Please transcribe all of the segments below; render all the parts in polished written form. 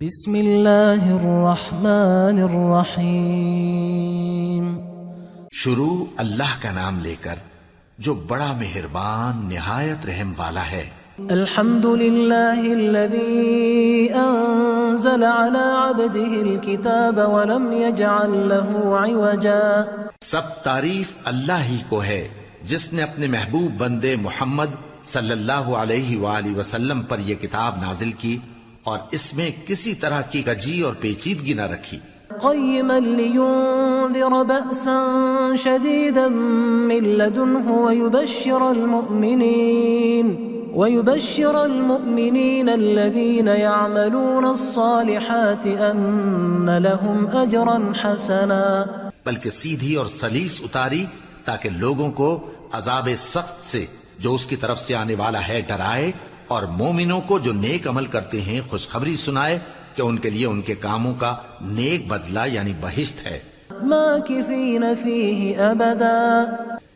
بسم اللہ الرحمن الرحیم۔ شروع اللہ کا نام لے کر جو بڑا مہربان نہایت رحم والا ہے۔ الحمد للہ الذی انزل على عبده الكتاب ولم يجعل له عوجا۔ سب تعریف اللہ ہی کو ہے جس نے اپنے محبوب بندے محمد صلی اللہ علیہ وآلہ وسلم پر یہ کتاب نازل کی اور اس میں کسی طرح کی کجی اور پیچیدگی نہ رکھی۔ قیما لینذر بأسا شدیدا من لدنہ ويبشر المؤمنين الذين يعملون الصالحات ان لهم اجرا حسنا۔ بلکہ سیدھی اور سلیس اتاری تاکہ لوگوں کو عذاب سخت سے جو اس کی طرف سے آنے والا ہے ڈرائے، اور مومنوں کو جو نیک عمل کرتے ہیں خوشخبری سنائے کہ ان کے لیے ان کے کاموں کا نیک بدلہ یعنی بہشت ہے، ماکثین فیہ ابدا،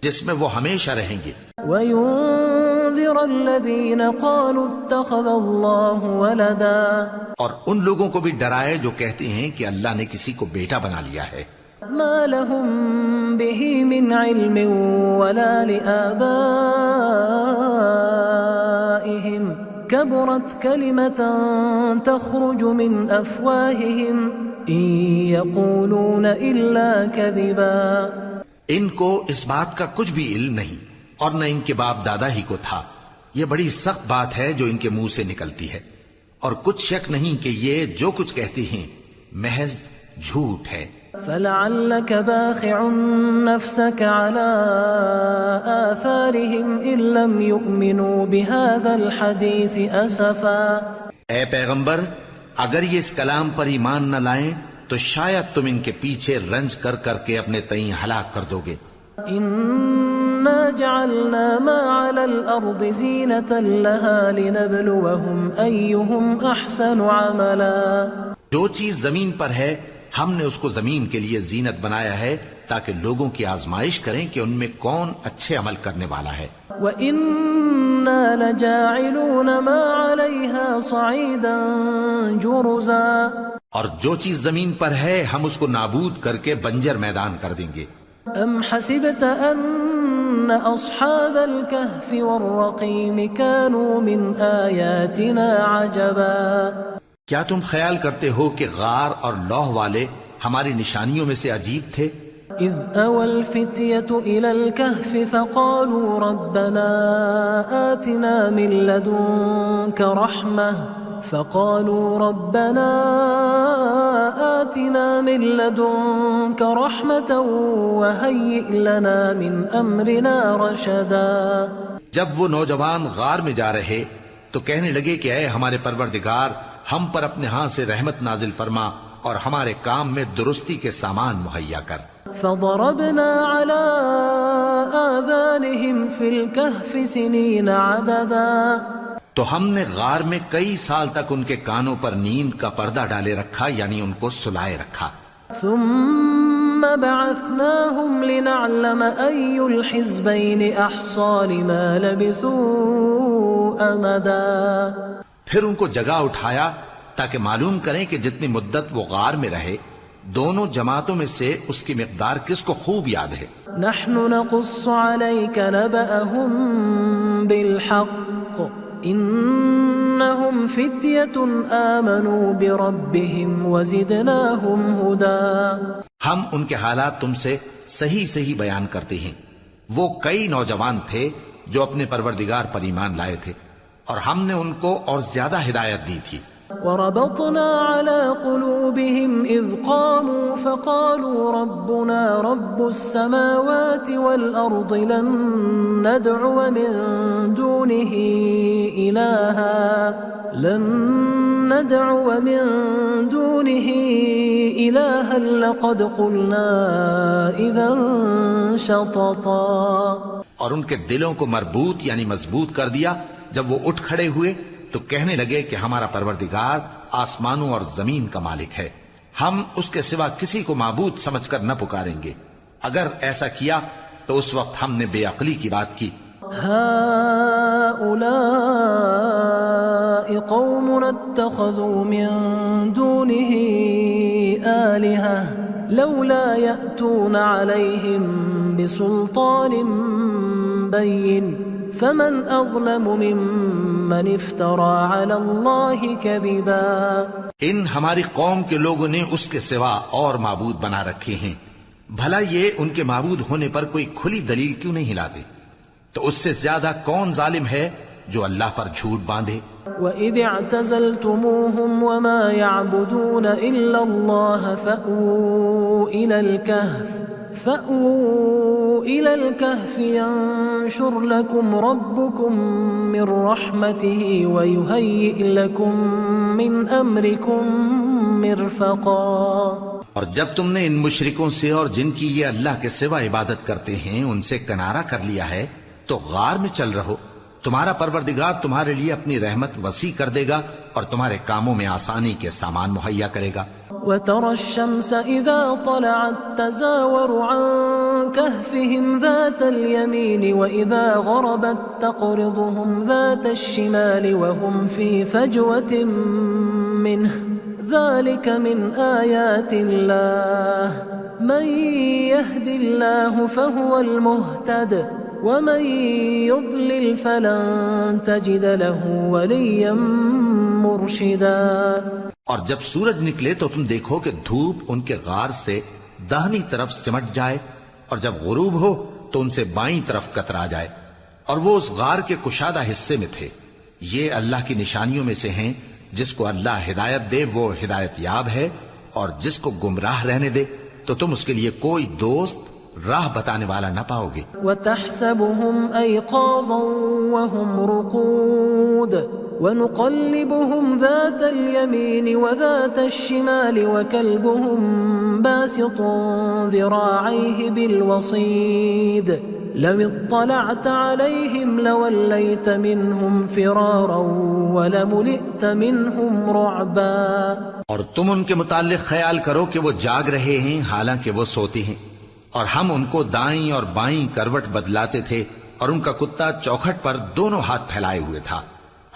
جس میں وہ ہمیشہ رہیں گے۔ وینذر الذین قالوا اتخذ اللہ ولدا، اور ان لوگوں کو بھی ڈرائے جو کہتے ہیں کہ اللہ نے کسی کو بیٹا بنا لیا ہے۔ ما لهم به من علم ولا لآبائهم كبرت كلمة تخرج من أفواههم إن يقولون إلا كذبا۔ ان کو اس بات کا کچھ بھی علم نہیں اور نہ ان کے باپ دادا ہی کو تھا، یہ بڑی سخت بات ہے جو ان کے منہ سے نکلتی ہے، اور کچھ شک نہیں کہ یہ جو کچھ کہتے ہیں محض جھوٹ ہے۔ فلعلك باخع نفسك على آثارهم إن لم يؤمنوا بهذا الحديث أسفا۔ اے پیغمبر، اگر یہ اس کلام پر ایمان نہ لائیں تو شاید تم ان کے پیچھے رنج کر کر کے اپنے تئیں ہلاک کر دو گے۔ إنا جعلنا ما على الأرض زينة لها لنبلوهم أيهم أحسن عملا۔ جو چیز زمین پر ہے ہم نے اس کو زمین کے لیے زینت بنایا ہے تاکہ لوگوں کی آزمائش کریں کہ ان میں کون اچھے عمل کرنے والا ہے۔ وَإِنَّا لَجَاعِلُونَ مَا عَلَيْهَا صَعِيدًا جُرُزًا، اور جو چیز زمین پر ہے ہم اس کو نابود کر کے بنجر میدان کر دیں گے۔ أَمْ حَسِبْتَ أَنَّ أَصْحَابَ الْكَهْفِ وَالرَّقِيمِ كَانُوا مِنْ آيَاتِنَا عَجَبًا، کیا تم خیال کرتے ہو کہ غار اور لوح والے ہماری نشانیوں میں سے عجیب تھے؟ اذ اوى الفتية الى الكهف فقالوا ربنا آتنا من لدنك رحمة وهيئ لنا من امرنا رشدا۔ جب وہ نوجوان غار میں جا رہے تو کہنے لگے کہ اے ہمارے پروردگار، ہم پر اپنے ہاں سے رحمت نازل فرما اور ہمارے کام میں درستی کے سامان مہیا کر۔ فضربنا على آذانهم في الكهف سنين عددا، تو ہم نے غار میں کئی سال تک ان کے کانوں پر نیند کا پردہ ڈالے رکھا، یعنی ان کو سلائے رکھا۔ ثم بعثناهم لنعلم أي الحزبين أحصى لما لبثوا أمدا، پھر ان کو جگہ اٹھایا تاکہ معلوم کریں کہ جتنی مدت وہ غار میں رہے دونوں جماعتوں میں سے اس کی مقدار کس کو خوب یاد ہے۔ نحن نقص عليك نبأهم بالحق إنهم فتية آمنوا بربهم وزدناهم هدى۔ ہم ان کے حالات تم سے صحیح صحیح بیان کرتے ہیں، وہ کئی نوجوان تھے جو اپنے پروردگار پر ایمان لائے تھے اور ہم نے ان کو اور زیادہ ہدایت دی تھی۔ وربطنا على قلوبهم إذ قاموا فقالوا ربنا رب السماوات والأرض لن ندعو من دونه إلها لقد قلنا إذا شططا۔ اور ان کے دلوں کو مربوط یعنی مضبوط کر دیا۔ جب وہ اٹھ کھڑے ہوئے تو کہنے لگے کہ ہمارا پروردگار آسمانوں اور زمین کا مالک ہے، ہم اس کے سوا کسی کو معبود سمجھ کر نہ پکاریں گے۔ اگر ایسا کیا تو اس وقت ہم نے بے عقلی کی بات کی۔ هؤلاء قوم اتخذوا من دونه آلهة لولا يأتون عليهم بسلطان بين فمن أظلم ممن افترى على الله كذبا. ان ہماری قوم کے لوگوں نے اس کے سوا اور معبود بنا رکھے ہیں، بھلا یہ ان کے معبود ہونے پر کوئی کھلی دلیل کیوں نہیں لاتے؟ تو اس سے زیادہ کون ظالم ہے جو اللہ پر جھوٹ باندھے؟ وَإِذِ اعْتَزَلْتُمُوهُمْ وَمَا يَعْبُدُونَ إِلَّا اللَّهَ فَأْوُوا إِلَى الْكَهْفِ يَنشُرْ لَكُمْ رَبُّكُمْ مِنْ رَحْمَتِهِ وَيُهَيِّئْ لَكُمْ مِنْ أَمْرِكُمْ مِرْفَقًا. اور جب تم نے ان مشرکوں سے اور جن کی یہ اللہ کے سوا عبادت کرتے ہیں ان سے کنارہ کر لیا ہے تو غار میں چل رہو، تمہارا پروردگار تمہارے لیے اپنی رحمت وسیع کر دے گا اور تمہارے کاموں میں آسانی کے سامان مہیا کرے گا. وَتَرَى الشَّمْسَ إِذَا طَلَعَتْ تَزَاوَرُ عَنْ كَهْفِهِمْ ذَاتَ الْيَمِينِ وَإِذَا غَرَبَتْ تَقْرِضُهُمْ ذَاتَ الشِّمَالِ وَهُمْ فِي فَجْوَةٍ مِّنْهُ ذَلِكَ مِنْ آيَاتِ اللَّهِ مَنْ يَهْدِ اللَّهُ فَهُوَ الْمُهْتَدِ وَمَنْ يُضْلِلْ فَلَنْ تَجِدَ لَهُ وَلِيًّا مُرْشِدًا. اور جب سورج نکلے تو تم دیکھو کہ دھوپ ان کے غار سے داہنی طرف سمٹ جائے اور جب غروب ہو تو ان سے بائیں طرف کترا جائے اور وہ اس غار کے کشادہ حصے میں تھے. یہ اللہ کی نشانیوں میں سے ہیں، جس کو اللہ ہدایت دے وہ ہدایت یاب ہے اور جس کو گمراہ رہنے دے تو تم اس کے لیے کوئی دوست راہ بتانے والا نہ پاؤ گے. وَتَحْسَبُهُمْ أَيْقَاظًا وَهُمْ رُقُودٌ وَنُقَلِّبُهُمْ ذَاتَ الْيَمِينِ وَذَاتَ الشِّمَالِ وَكَلْبُهُمْ بَاسِطٌ ذِرَاعَيْهِ بِالْوَصِيدِ لَوِ اطَّلَعْتَ عَلَيْهِمْ لَوَلَّيْتَ مِنْهُمْ فِرَارًا وَلَمُلِئْتَ مِنْهُمْ رُعْبًا. اور تم ان کے متعلق خیال کرو کہ وہ جاگ رہے ہیں حالانکہ وہ سوتے ہیں، اور ہم ان کو دائیں اور بائیں کروٹ بدلاتے تھے اور ان کا کتا چوکھٹ پر دونوں ہاتھ پھیلائے ہوئے تھا.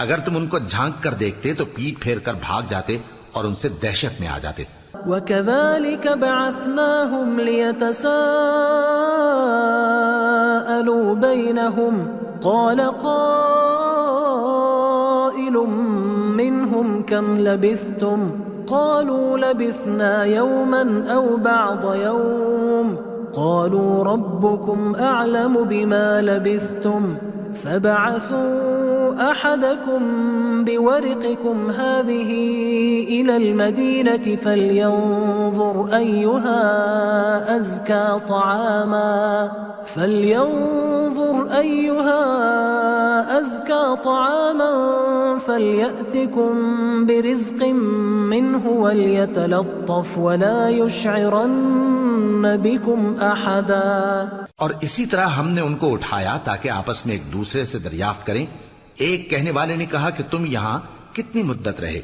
اگر تم ان کو جھانک کر دیکھتے تو پیٹ پھیر کر بھاگ جاتے اور ان سے دہشت میں آ جاتے. وَكَذَلِكَ بَعَثْنَاهُمْ لِيَتَسَاءَلُوا بَيْنَهُمْ قَالَ قَائِلٌ مِّنْهُمْ كَمْ لَبِثْتُمْ قَالُوا لَبِثْنَا يَوْمًا أَوْ بَعْضَ يَوْمٍ قَالُوا رَبُّكُمْ أَعْلَمُ بِمَا لَبِثْتُمْ فَبَعَثُوا أَحَدَكُمْ بِوَرِقِكُمْ هَذِهِ إِلَى الْمَدِينَةِ فَلْيَنظُرْ أَيُّهَا أَزْكَى طَعَامًا فَلْيَأْتِكُمْ بِرِزْقٍ مِّنْهُ وَلْيَتَلَطَّفْ وَلَا يُشْعِرَنَّ بِكُمْ أَحَدًا. اور اسی طرح ہم نے ان کو اٹھایا تاکہ آپس میں ایک دوسرے سے دریافت کریں. ایک کہنے والے نے کہا کہ تم یہاں کتنی مدت رہے؟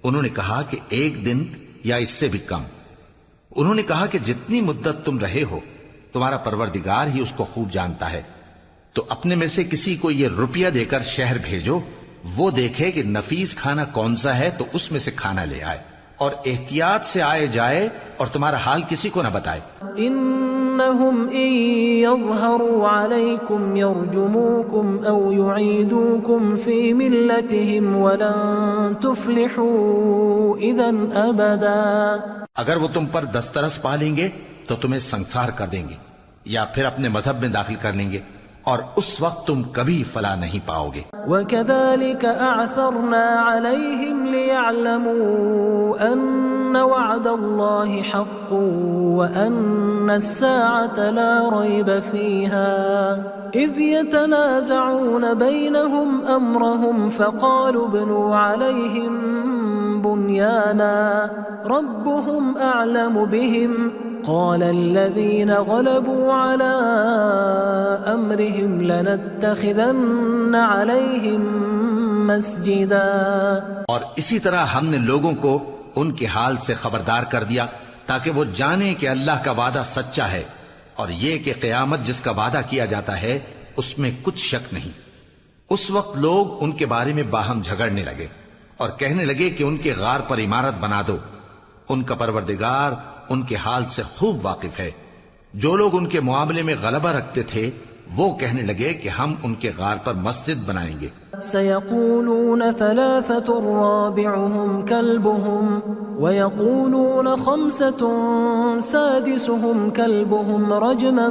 انہوں نے کہا کہ 1 دن یا اس سے بھی کم. انہوں نے کہا کہ جتنی مدت تم رہے ہو تمہارا پروردگار ہی اس کو خوب جانتا ہے. تو اپنے میں سے کسی کو یہ روپیہ دے کر شہر بھیجو، وہ دیکھے کہ نفیس کھانا کون سا ہے تو اس میں سے کھانا لے آئے اور احتیاط سے آئے جائے اور تمہارا حال کسی کو نہ بتائے. إنهم إن يظهروا عليكم يرجموكم أو يعيدوكم في ملتهم ولن تفلحوا إذا أبدا. اگر وہ تم پر دسترس پا لیں گے تو تمہیں سنسار کر دیں گے یا پھر اپنے مذہب میں داخل کر لیں گے اور اس وقت تم کبھی فلاح نہیں پاؤ گے. وَكَذَلِكَ أَعْثَرْنَا عَلَيْهِمْ لِيَعْلَمُوا أَنَّ وَعْدَ اللَّهِ حَقٌّ وَأَنَّ السَّاعَةَ لَا رَيْبَ فِيهَا إِذْ يَتَنَازَعُونَ بَيْنَهُمْ أَمْرَهُمْ فَقَالُوا ابْنُوا عَلَيْهِمْ بُنْيَانًا رَبُّهُمْ أَعْلَمُ بِهِمْ قال الذين غلبوا على أمرهم لنتخذن عليهم مسجدا. اور اسی طرح ہم نے لوگوں کو ان کے حال سے خبردار کر دیا تاکہ وہ جانیں کہ اللہ کا وعدہ سچا ہے اور یہ کہ قیامت جس کا وعدہ کیا جاتا ہے اس میں کچھ شک نہیں. اس وقت لوگ ان کے بارے میں باہم جھگڑنے لگے اور کہنے لگے کہ ان کے غار پر عمارت بنا دو. ان کا پروردگار ان کے حال سے خوب واقف ہے. جو لوگ ان کے معاملے میں غلبہ رکھتے تھے وہ کہنے لگے کہ ہم ان کے غار پر مسجد بنائیں گے. سيقولون 3 رابعهم كلبهم ويقولون 5 سادسهم كلبهم رجما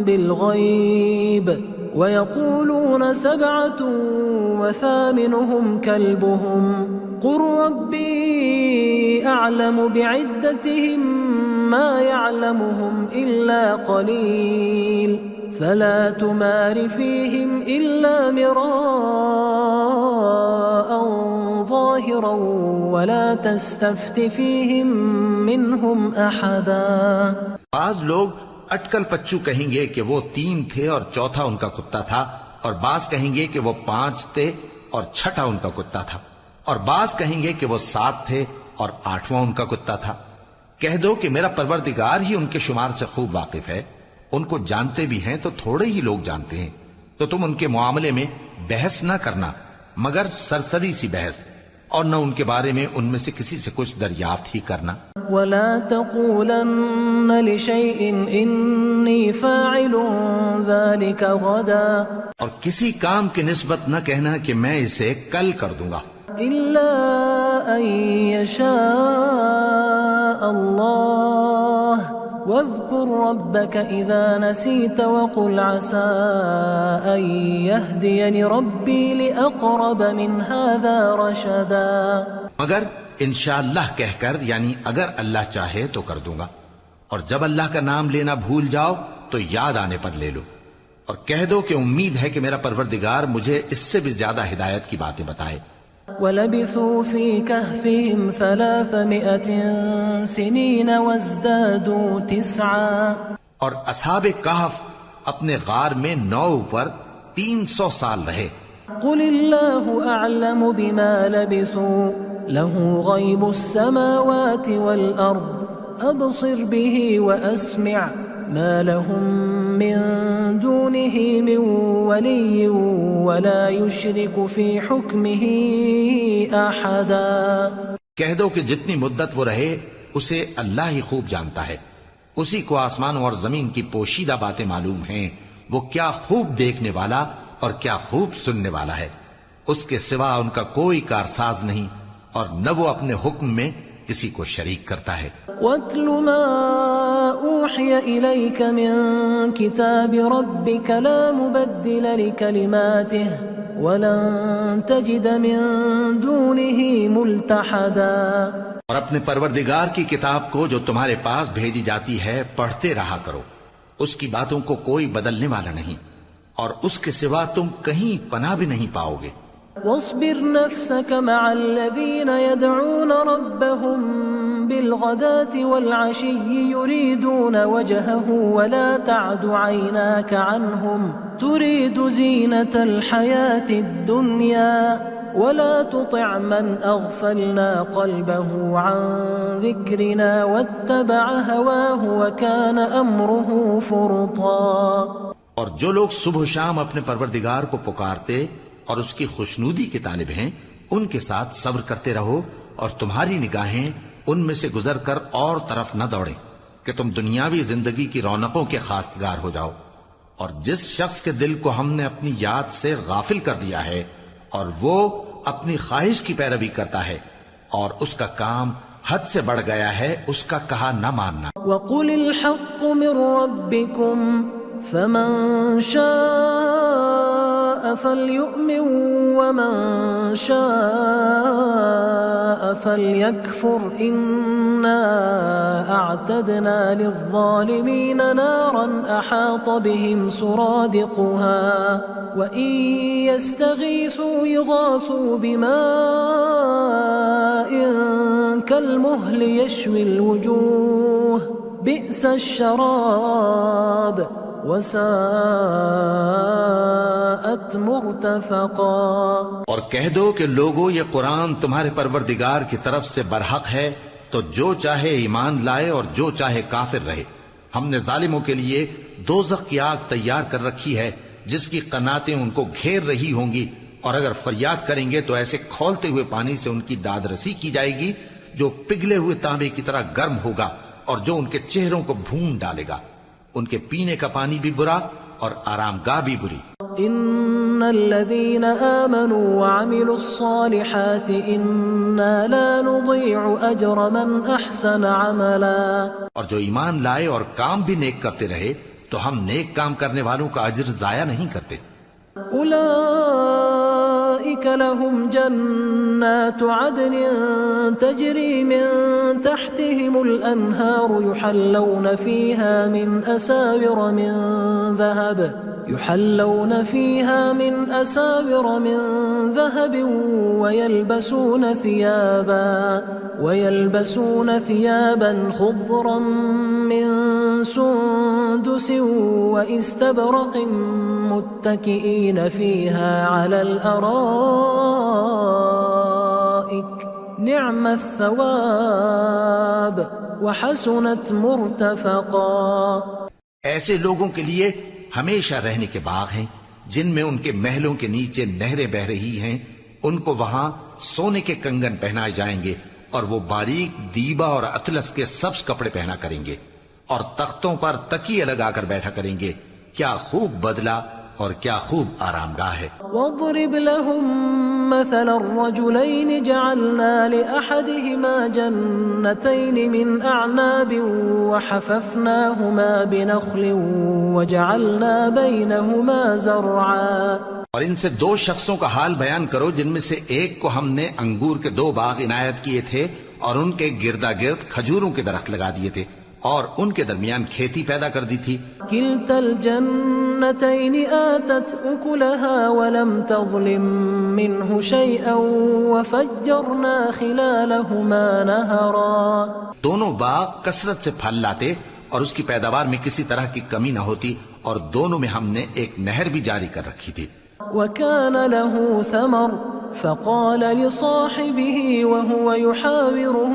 بالغيب ويقولون 7 وثامنهم كلبهم قل ربي أعلم بعدتهم ما يعلمهم إلا قليل فلا تمار فيهم إلا مراء ظاهرا ولا تستفت فيهم منهم أحدا. بعض لوگ اٹکل پچو کہیں گے کہ وہ 3 تھے اور چوتھا ان کا کتا تھا، اور بعض کہیں گے کہ وہ 5 تھے اور چھٹا ان کا کتا تھا، اور بعض کہیں گے کہ وہ 7 تھے اور 8واں ان کا کتا تھا. کہہ دو کہ میرا پروردگار ہی ان کے شمار سے خوب واقف ہے. ان کو جانتے بھی ہیں تو تھوڑے ہی لوگ جانتے ہیں. تو تم ان کے معاملے میں بحث نہ کرنا مگر سرسری سی بحث، اور نہ ان کے بارے میں ان میں سے کسی سے کچھ دریافت ہی کرنا. ولا تقولن لشيء إني فاعل ذلك غدا، اور کسی کام کی نسبت نہ کہنا کہ میں اسے کل کر دوں گا، إلا أن يشاء الله واذكر ربك إذا نسيت وقل عسى أن يهديني ربي لأقرب من هذا رشدا. مگر انشاءاللہ کہہ کر، یعنی اگر اللہ چاہے تو کر دوں گا، اور جب اللہ کا نام لینا بھول جاؤ تو یاد آنے پر لے لو، اور کہہ دو کہ امید ہے کہ میرا پروردگار مجھے اس سے بھی زیادہ ہدایت کی باتیں بتائے. وَلَبِثُوا فِي كَهْفِهِمْ 300 سِنِينَ وَازْدَادُوا 9. اور اصحاب کہف اپنے غار میں 9 پر 300 سال رہے. قُلِ اللَّهُ أَعْلَمُ بِمَا لَبِثُوا لَهُ غَيْبُ السَّمَاوَاتِ وَالْأَرْضِ أَبْصِرْ بِهِ وَأَسْمِعْ مَا لَهُم مِّن دُونِهِ مِن وَلِيٍّ وَلَا يُشْرِكُ فِي حُكْمِهِ أَحَدًا. کہہ دو کہ جتنی مدت وہ رہے اسے اللہ ہی خوب جانتا ہے. اسی کو آسمانوں اور زمین کی پوشیدہ باتیں معلوم ہیں. وہ کیا خوب دیکھنے والا اور کیا خوب سننے والا ہے. اس کے سوا ان کا کوئی کارساز نہیں، اور نہ وہ اپنے حکم میں کسی کو شریک کرتا ہے. وَاتْلُ مَا أُوحِيَ إِلَيْكَ مِن كِتَابِ رَبِّكَ لَا مُبَدِّلَ لِكَلِمَاتِهِ وَلَن تَجِدَ مِن دُونِهِ مُلْتَحَدًا. اور اپنے پروردگار کی کتاب کو جو تمہارے پاس بھیجی جاتی ہے پڑھتے رہا کرو. اس کی باتوں کو کوئی بدلنے والا نہیں، اور اس کے سوا تم کہیں پناہ بھی نہیں پاؤ گے. واصبر نفسك مع الذين يدعون ربهم بالغداة والعشي يريدون وجهه ولا تعد عيناك عنهم تريد زينة الحياة الدنيا ولا تطع من أغفلنا قلبه عن ذكرنا واتبع هواه وكان أمره فرطا. اور جو لوگ صبح و شام اپنے پروردگار کو پکارتے اور اس کی خوشنودی کے طالب ہیں، ان کے ساتھ صبر کرتے رہو، اور تمہاری نگاہیں ان میں سے گزر کر اور طرف نہ دوڑیں کہ تم دنیاوی زندگی کی رونقوں کے خواستگار ہو جاؤ. اور جس شخص کے دل کو ہم نے اپنی یاد سے غافل کر دیا ہے اور وہ اپنی خواہش کی پیروی کرتا ہے اور اس کا کام حد سے بڑھ گیا ہے، اس کا کہا نہ ماننا. وَقُلِ الْحَقُّ مِن رَّبِّكُمْ فَمَن شَاءَ فَلْيُؤْمِن وَمَن شَاءَ فَلْيَكْفُرْ إِنَّا أَعْتَدْنَا لِلظَّالِمِينَ نَارًا أَحَاطَ بِهِمْ سُرَادِقُهَا وَإِن يَسْتَغِيثُوا يُغَاثُوا بِمَاءٍ كَالْمُهْلِ يَشْوِي الْوُجُوهَ بِئْسَ الشَّرَابُ وَسَاءَتْ مُرْتَفَقًا. اور کہہ دو کہ لوگو یہ قرآن تمہارے پروردگار کی طرف سے برحق ہے، تو جو چاہے ایمان لائے اور جو چاہے کافر رہے. ہم نے ظالموں کے لیے دوزخ کی آگ تیار کر رکھی ہے جس کی قناتیں ان کو گھیر رہی ہوں گی، اور اگر فریاد کریں گے تو ایسے کھولتے ہوئے پانی سے ان کی داد رسی کی جائے گی جو پگھلے ہوئے تانبے کی طرح گرم ہوگا اور جو ان کے چہروں کو بھون ڈالے گا۔ ان کے پینے کا پانی بھی برا اور آرام گاہ بھی بری۔ ان الذين آمنوا وعملوا الصالحات انا لا نضيع اجر من احسن عملا، اور جو ایمان لائے اور کام بھی نیک کرتے رہے تو ہم نیک کام کرنے والوں کا اجر ضائع نہیں کرتے۔ اولئك لهم جنات عدن تجري من تحتهم الانهار يحلون فيها من أساور من ذهب ويلبسون ثيابا خضرا من سندس واستبرق متكئين فيها على الأرائك نعم الثواب وحسنت مرتفقا۔ ایسے لوگوں کے لیے ہمیشہ رہنے کے باغ ہیں جن میں ان کے محلوں کے نیچے نہریں بہ رہی ہیں، ان کو وہاں سونے کے کنگن پہنائے جائیں گے اور وہ باریک دیبا اور اطلس کے سبز کپڑے پہنا کریں گے اور تختوں پر تکیے لگا کر بیٹھا کریں گے۔ کیا خوب بدلہ اور کیا خوب آرام گاہ ہے۔ وَاضْرِبْ لَهُمْ مَثَلَ الرَّجُلَيْنِ جَعَلْنَا لِأَحَدِهِمَا جَنَّتَيْنِ مِنْ أَعْنَابٍ وَحَفَفْنَاهُمَا بِنَخْلٍ وَجَعَلْنَا بَيْنَهُمَا زَرْعًا۔ اور ان سے دو شخصوں کا حال بیان کرو جن میں سے ایک کو ہم نے انگور کے دو باغ عنایت کیے تھے اور ان کے گردا گرد کھجوروں کے درخت لگا دیے تھے اور ان کے درمیان کھیتی پیدا کر دی تھی۔ كلتا الجنتين آتت أكلها ولم تظلم منه شيئا وفجرنا خلالهما نهرا۔ دونوں باغ کثرت سے پھل لاتے اور اس کی پیداوار میں کسی طرح کی کمی نہ ہوتی، اور دونوں میں ہم نے ایک نہر بھی جاری کر رکھی تھی۔ وكان له ثمر فقال لصاحبه وهو يحاوره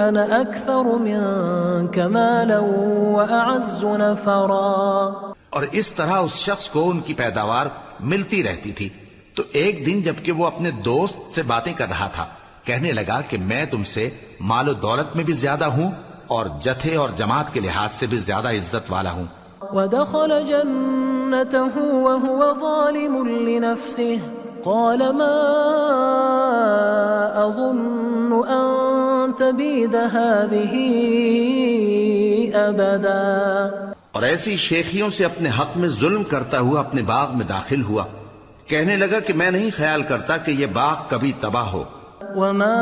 أنا أكثر منك مالا وأعز نفرا۔ اور اس طرح اس شخص کو ان کی پیداوار ملتی رہتی تھی، تو ایک دن جبکہ وہ اپنے دوست سے باتیں کر رہا تھا کہنے لگا کہ میں تم سے مال و دولت میں بھی زیادہ ہوں اور جتھے اور جماعت کے لحاظ سے بھی زیادہ عزت والا ہوں۔ ودخل جنته وهو ظالم لنفسه قال ما أظن أن تبيد هذه أبدا۔ اور ایسی شیخیوں سے اپنے حق میں ظلم کرتا ہوا اپنے باغ میں داخل ہوا، کہنے لگا کہ میں نہیں خیال کرتا کہ یہ باغ کبھی تباہ ہو۔ وما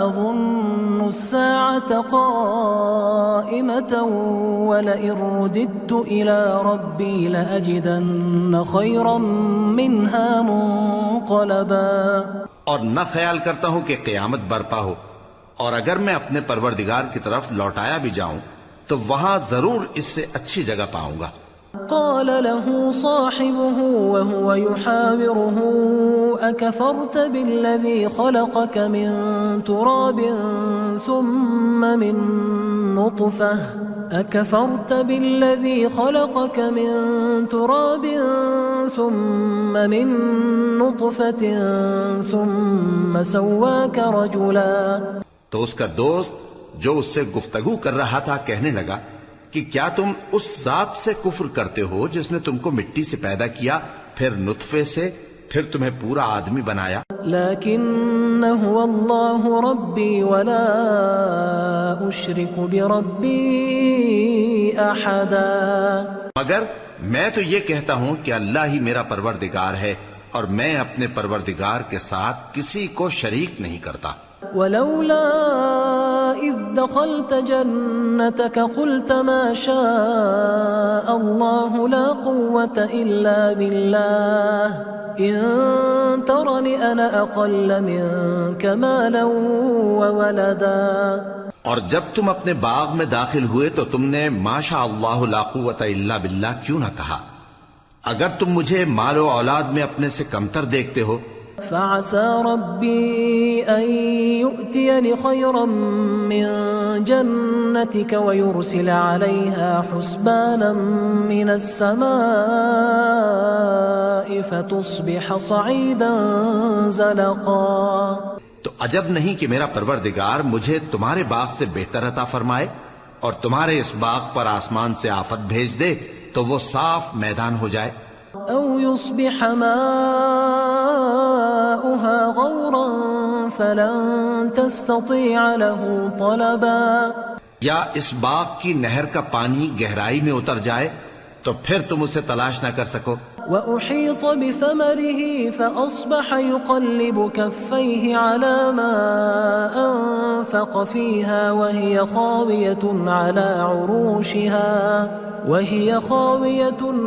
أظن الساعة قائمة ولئن رددت إلى ربي لأجدن خيرا منها منقلبا۔ اور نہ خیال کرتا ہوں کہ قیامت برپا ہو، اور اگر میں اپنے پروردگار کی طرف لوٹایا بھی جاؤں تو وہاں ضرور اس سے اچھی جگہ پاؤں گا۔ قال له صاحبه وهو يحاوره أكفرت بالذي خلقك من تراب ثم من نطفة ثم سواك رجلا۔ تو اس کا دوست جو اس سے گفتگو کر رہا تھا کہنے لگا کہ کیا تم اس ذات سے کفر کرتے ہو جس نے تم کو مٹی سے پیدا کیا، پھر نطفے سے، پھر تمہیں پورا آدمی بنایا؟ لكن هو الله ربي ولا أشرك بربي أحدا۔ مگر میں تو یہ کہتا ہوں کہ اللہ ہی میرا پروردگار ہے اور میں اپنے پروردگار کے ساتھ کسی کو شریک نہیں کرتا۔ ولولا إذ دخلت جنتك قلت ما شاء الله لا قوة إلا بالله إن ترني أنا أقل منك مالا وولدا۔ اور جب تم اپنے باغ میں داخل ہوئے تو تم نے ما شاء اللہ لا قوت الا باللہ کیوں نہ کہا؟ اگر تم مجھے مال و اولاد میں اپنے سے کمتر دیکھتے ہو فعسى ربي أن يؤتيني خيرا من جنتك ويرسل عليها حسبانا من السماء فتصبح صعيدا زلقا. تو عجب نہیں کہ میرا پروردگار مجھے تمہارے باغ سے بہتر عطا فرمائے اور تمہارے اس باغ پر آسمان سے آفت بھیج دے تو وہ صاف میدان ہو جائے. أو يصبح ماؤها غورا فلن تستطيع له طلبا. یا اس باغ کی نہر کا پانی گہرائی میں اتر جائے تو پھر تم اسے تلاش نہ کر سکو. وأحيط بثمره فأصبح يقلب كفيه على ما أنفق فيها وهي خاوية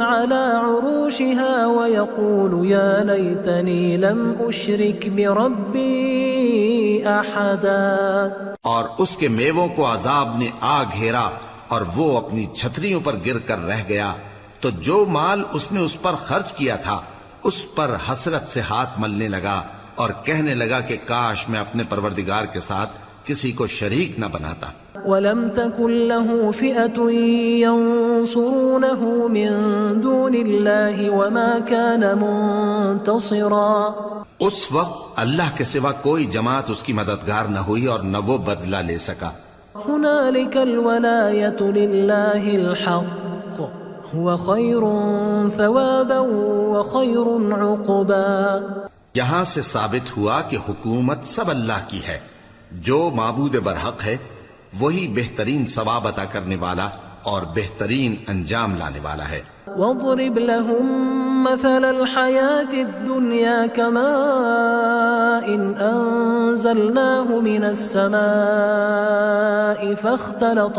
على عروشها ويقول يا ليتني لم أشرك بربي أحدا. اور اس کے میووں کو عذاب نے آ گھیرا اور وہ اپنی چھتریوں پر گر کر رہ گیا تو جو مال اس نے اس پر خرچ کیا تھا اس پر حسرت سے ہاتھ ملنے لگا اور کہنے لگا کہ کاش میں اپنے پروردگار کے ساتھ کسی کو شریک نہ بناتا. ولم تكن له فئة ينصرونه من دون الله وما كان منتصرا. اس وقت اللہ کے سوا کوئی جماعت اس کی مددگار نہ ہوئی اور نہ وہ بدلہ لے سکا. هنالك الولاية لله الحق هو خير ثوابا وخير عقبا. یہاں سے ثابت ہوا کہ حکومت سب اللہ کی ہے. جو معبود برحق ہے وہی بہترین ثواب عطا کرنے والا اور بہترین انجام لانے والا ہے. واضرب لهم مثل الحياة الدنيا كماء أنزلناه من السماء فاختلط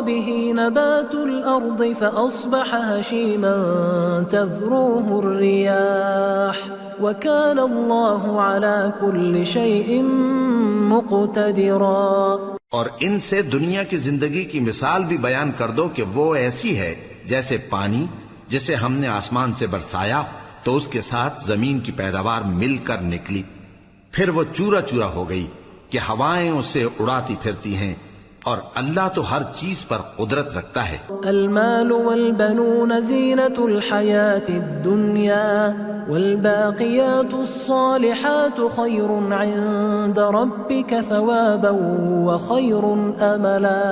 به نبات الأرض فأصبح هشيما تذروه الرياح وكان الله على كل شيء مقتدرا. اور ان سے دنیا کی زندگی کی مثال بھی بیان کر دو کہ وہ ایسی ہے جیسے پانی جسے ہم نے آسمان سے برسایا تو اس کے ساتھ زمین کی پیداوار مل کر نکلی پھر وہ چورا چورا ہو گئی کہ ہوائیں اسے اڑاتی پھرتی ہیں اور اللہ تو ہر چیز پر قدرت رکھتا ہے. المال والبنون زینة الحیاة الدنیا والباقیات الصالحات خیر عند ربک ثوابا وخیر املا.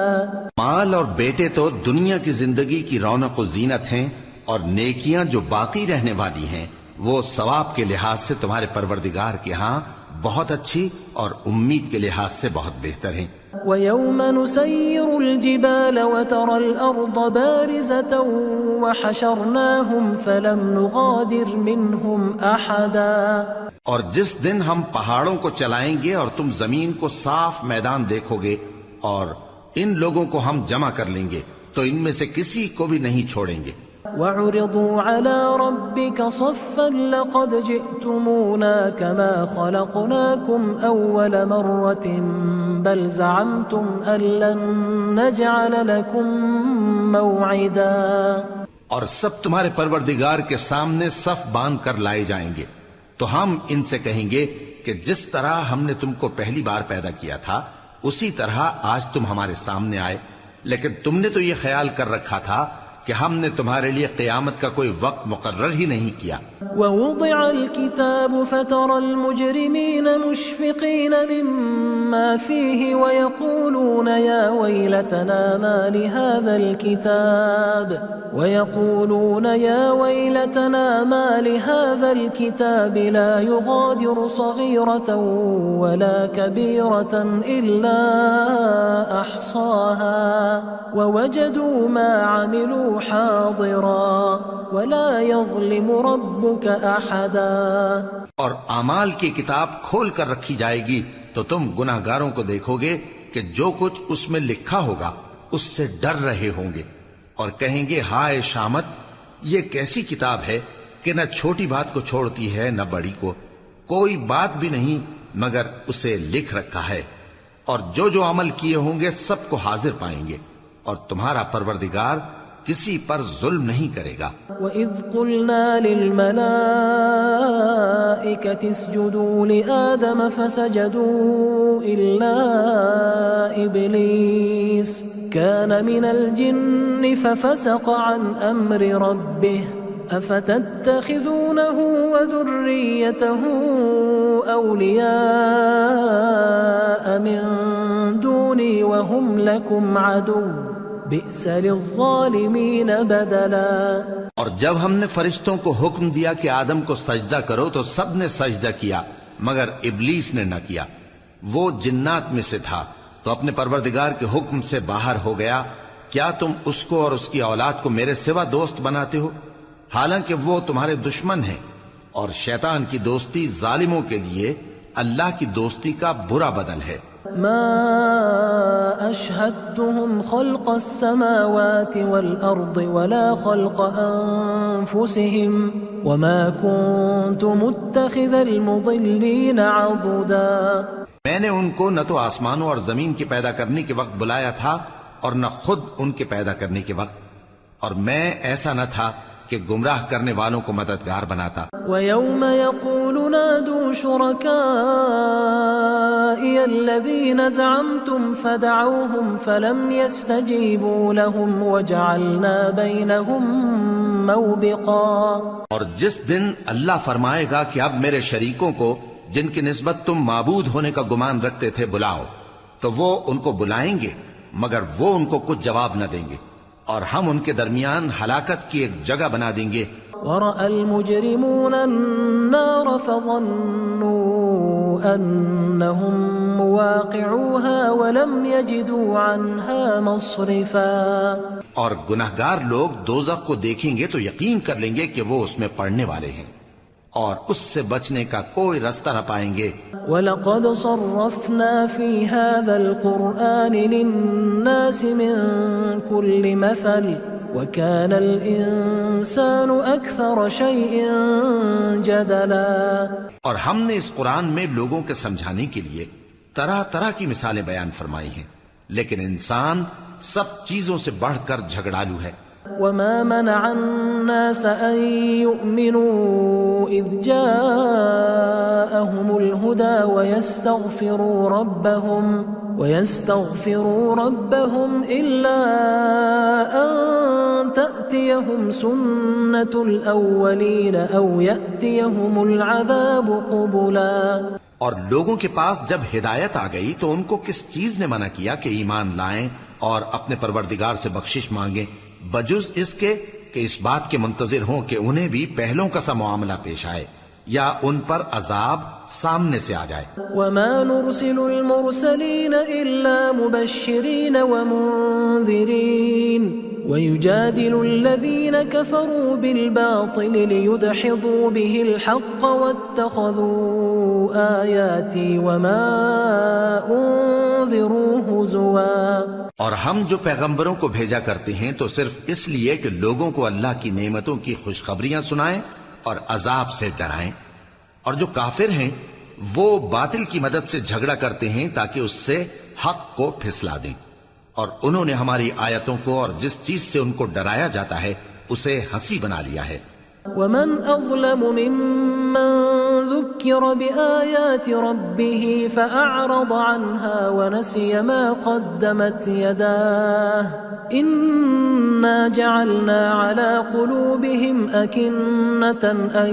مال اور بیٹے تو دنیا کی زندگی کی رونق و زینت ہیں اور نیکیاں جو باقی رہنے والی ہیں وہ ثواب کے لحاظ سے تمہارے پروردگار کے ہاں بہت اچھی اور امید کے لحاظ سے بہت بہتر ہیں. وَيَوْمَ نُسَيِّرُ الْجِبَالَ وَتَرَى الْأَرْضَ بَارِزَةً وَحَشَرْنَاهُمْ فَلَمْ نُغَادِرْ مِنْهُمْ أَحَدًا. اور جس دن ہم پہاڑوں کو چلائیں گے اور تم زمین کو صاف میدان دیکھو گے اور ان لوگوں کو ہم جمع کر لیں گے تو ان میں سے کسی کو بھی نہیں چھوڑیں گے. وَعُرِضُوا عَلَى رَبِّكَ صَفًّا لَقَدْ جِئْتُمُونَا كَمَا خَلَقْنَاكُمْ أَوَّلَ مَرَّةٍ بَلْ زَعَمْتُمْ أَن لَّن نَّجْعَلَ لَكُم مَّوْعِدًا. اور سب تمہارے پروردگار کے سامنے صف باندھ کر لائے جائیں گے تو ہم ان سے کہیں گے کہ جس طرح ہم نے تم کو پہلی بار پیدا کیا تھا اسی طرح آج تم ہمارے سامنے آئے لیکن تم نے تو یہ خیال کر رکھا تھا کہ ہم نے تمہارے لیے قیامت کا کوئی وقت مقرر ہی نہیں کیا. وَوُضِعَ الْكِتَابُ فَتَرَى الْمُجْرِمِينَ مُشْفِقِينَ مِمَّا فِيهِ وَيَقُولُونَ يَا وَيْلَتَنَا مَا لِهَذَا الْكِتَابِ لَا يُغَادِرُ صَغِيرَةً وَلَا كَبِيرَةً إِلَّا أَحْصَاهَا وَوَجَدُوا مَا عَمِلُوا حَاضِرًا وَلَا يَظْلِمُ رَبُّكَ أَحَدًا. اور اعمال کی کتاب کھول کر رکھی جائے گی تو تم گناہگاروں کو دیکھو گے کہ جو کچھ اس میں لکھا ہوگا اس سے ڈر رہے ہوں گے اور کہیں گے ہائے شامت یہ کیسی کتاب ہے کہ نہ چھوٹی بات کو چھوڑتی ہے نہ بڑی کو کوئی بات بھی نہیں مگر اسے لکھ رکھا ہے اور جو جو عمل کیے ہوں گے سب کو حاضر پائیں گے اور تمہارا پروردگار کسی پر ظلم نہیں کرے گا۔ وَإِذْ قُلْنَا لِلْمَلَائِكَةِ اسْجُدُوا لِآدَمَ فَسَجَدُوا إِلَّا إِبْلِيسَ كَانَ مِنَ الْجِنِّ فَفَسَقَ عَنْ أَمْرِ رَبِّهِ أَفَتَتَّخِذُونَهُ وَذُرِّيَّتَهُ أَوْلِيَاءَ مِن دُونِي وَهُمْ لَكُمْ عَدُوٌّ بئس للظالمین بدلا۔ اور جب ہم نے فرشتوں کو حکم دیا کہ آدم کو سجدہ کرو تو سب نے سجدہ کیا مگر ابلیس نے نہ کیا، وہ جنات میں سے تھا تو اپنے پروردگار کے حکم سے باہر ہو گیا۔ کیا تم اس کو اور اس کی اولاد کو میرے سوا دوست بناتے ہو، حالانکہ وہ تمہارے دشمن ہیں، اور شیطان کی دوستی ظالموں کے لیے اللہ کی دوستی کا برا بدل ہے۔ ما أشهدتهم خلق السماوات والأرض ولا خلق أنفسهم وما كنت متخذ المضلين عضدا۔ میں نے ان کو نہ تو آسمانوں اور زمین کے پیدا کرنے کے وقت بلایا تھا اور نہ خود ان کے پیدا کرنے کے وقت، اور میں ایسا نہ تھا کہ گمراہ کرنے والوں کو مددگار بناتا۔ وَيَوْمَ يَقُولُ نَادُوا شُرَكَائِيَ الَّذِينَ زَعَمْتُمْ فَدَعَوْهُمْ فَلَمْ يَسْتَجِيبُوا لَهُمْ وَجَعَلْنَا بَيْنَهُمْ مَوْبِقًا۔ اور جس دن اللہ فرمائے گا کہ اب میرے شریکوں کو جن کی نسبت تم معبود ہونے کا گمان رکھتے تھے بلاؤ، تو وہ ان کو بلائیں گے مگر وہ ان کو کچھ جواب نہ دیں گے، اور ہم ان کے درمیان ہلاکت کی ایک جگہ بنا دیں گے۔ وَرَأَى الْمُجْرِمُونَ النَّارَ فَظَنُّوا أَنَّهُمْ مُوَاقِعُوهَا وَلَمْ يَجِدُوا عَنْهَا مَصْرِفًا۔ اور گناہگار لوگ دوزخ کو دیکھیں گے تو یقین کر لیں گے کہ وہ اس میں پڑنے والے ہیں، اور اس سے بچنے کا کوئی رستہ نہ پائیں گے۔ وَلَقَدْ صَرَّفْنَا فِي هَذَا الْقُرْآنِ لِلنَّاسِ مِنْ كُلِّ مَثَلٍ وَكَانَ الْإِنسَانُ أَكْثَرَ شَيْءٍ جَدَلًا۔ اور ہم نے اس قرآن میں لوگوں کے سمجھانے کے لیے طرح طرح کی مثالیں بیان فرمائی ہیں، لیکن انسان سب چیزوں سے بڑھ کر جھگڑالو ہے۔ وَمَا مَنَعَ النَّاسَ أَن يُؤْمِنُوا إِذْ جَاءَهُمُ الْهُدَى وَيَسْتَغْفِرُوا رَبَّهُمْ إِلَّا أَن تَأْتِيَهُمْ سُنَّةُ الْأَوَّلِينَ أَوْ يَأْتِيَهُمُ الْعَذَابُ قُبُلًا۔ اور لوگوں کے پاس جب ہدایت آ گئی تو ان کو کس چیز نے منع کیا کہ ایمان لائیں اور اپنے پروردگار سے بخشش مانگیں، بجز اس کے کہ اس بات کے منتظر ہوں کہ انہیں بھی پہلوں کا سا معاملہ پیش آئے یا ان پر عذاب سامنے سے آ جائے۔ وَمَا نُرْسِلُ الْمُرْسَلِينَ إِلَّا مُبَشِّرِينَ وَمُنذِرِينَ وَيُجَادِلُ الَّذِينَ كَفَرُوا بِالْبَاطِلِ لِيُدْحِضُوا بِهِ الْحَقَّ وَاتَّخَذُوا آيَاتِي وَمَا أُنذِرُوا هُزُوًا۔ اور ہم جو پیغمبروں کو بھیجا کرتے ہیں تو صرف اس لیے کہ لوگوں کو اللہ کی نعمتوں کی خوشخبریاں سنائیں اور عذاب سے ڈرائیں، اور جو کافر ہیں وہ باطل کی مدد سے جھگڑا کرتے ہیں تاکہ اس سے حق کو پھسلا دیں، اور انہوں نے ہماری آیتوں کو اور جس چیز سے ان کو ڈرایا جاتا ہے اسے ہنسی بنا لیا ہے۔ وَمَنْ أَظْلَمُ مِمَّنْ ذُكِّرَ بِآيَاتِ رَبِّهِ فَأَعْرَضَ عَنْهَا وَنَسِيَ مَا قَدَّمَتْ يَدَاهُ إِنَّا جَعَلْنَا عَلَى قُلُوبِهِمْ أَكِنَّةً أَن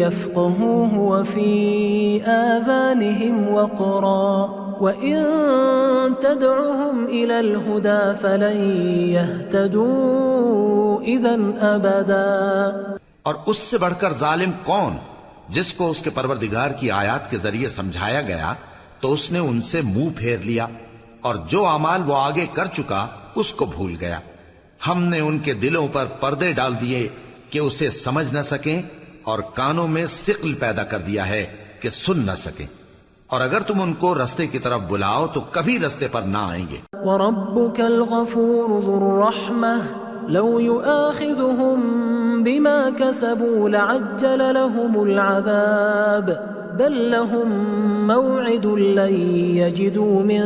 يَفْقَهُوهُ وَفِي آذَانِهِمْ وَقْرًا وَإِن تَدْعُهُمْ إِلَى الْهُدَى فَلَن يَهْتَدُوا إِذًا أَبَدًا۔ اور اس سے بڑھ کر ظالم کون جس کو اس کے پروردگار کی آیات کے ذریعے سمجھایا گیا تو اس نے ان سے منہ پھیر لیا، اور جو اعمال وہ آگے کر چکا اس کو بھول گیا۔ ہم نے ان کے دلوں پر پردے ڈال دیے کہ اسے سمجھ نہ سکیں، اور کانوں میں ثقل پیدا کر دیا ہے کہ سن نہ سکیں، اور اگر تم ان کو رستے کی طرف بلاؤ تو کبھی رستے پر نہ آئیں گے۔ وَرَبُّكَ الْغَفُورُ ذُو الرَّحْمَةِ لَوْ يُؤَاخِذُهُم بِمَا كَسَبُوا لَعَجَّلَ لَهُمُ الْعَذَابَ بَل لَّهُم مَّوْعِدٌ لَّن يَجِدُوا مِن